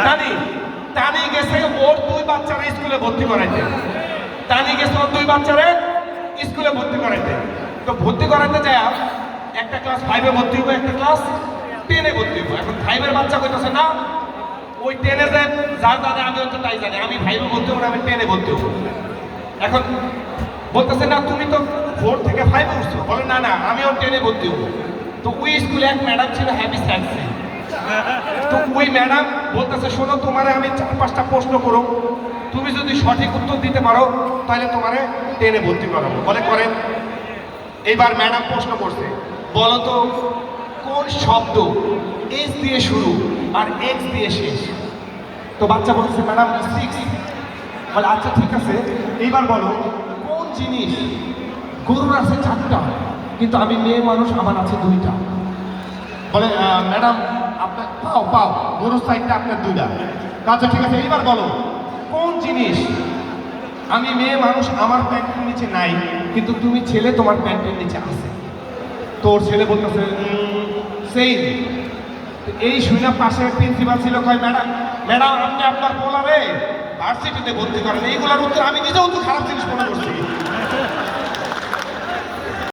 টানি টানি গেছে ওর দুই বাচ্চারা স্কুলে ভর্তি করাইতে। টানি গেছে ওর দুই বাচ্চারা স্কুলে ভর্তি করাইতে। তো ভর্তি করাইতে যায় একটা ক্লাস 5-এ ভর্তি হবো, একটা ক্লাস 10-এ ভর্তি হবো। এখন 5-এর বাচ্চা কইতেছে না ওই 10-এ যে যা জানে আমি হচ্ছে তাই জানি, আমি 5-এ ভর্তি হবো না, আমি 10-এ ভর্তি হবো। এখন বলতেছে না তুমি তো 4 থেকে 5-এ উঠছো, বলে না না আমিও 10-এ ভর্তি হবো। তো ওই স্কুলে এক ম্যাডাম ছিল হ্যাপি স্যাক্সি। তো ওই ম্যাডাম বলতেছে শোনো তোমারে আমি 4-5টা প্রশ্ন করো, তুমি যদি সঠিক উত্তর দিতে পারো তাহলে তোমারে 10-এ ভর্তি করাবো। বলে করেন। এইবার ম্যাডাম প্রশ্ন করছে, বলো তো কোন শব্দ এস দিয়ে শুরু আর এক্স দিয়ে শেষ? তো বাচ্চা বলছে ম্যাডাম 6। বলে আচ্ছা ঠিক আছে, এইবার বলো কোন জিনিস গরুর আছে 4টা কিন্তু আমি মেয়ে মানুষ আমার আছে 2টা? বলে ম্যাডাম আপনার পাও গরুর সাইডটা আপনার 2টা। আচ্ছা ঠিক আছে, এইবার বলো কোন জিনিস আমি মেয়ে মানুষ আমার প্যান্টের নিচে নাই কিন্তু তুমি ছেলে তোমার প্যান্টের নিচে আছে? তোর ছেলে বলতেছে সেই। এই শুনে পাশে প্রিন্সিপাল ছিল, কয় ম্যাডাম ম্যাডাম আপনি আপনার পোলারে ভার্সিটিতে ভর্তি করেন, এইগুলোর উত্তর আমি নিজেও তো খারাপ জিনিস মনে করছি।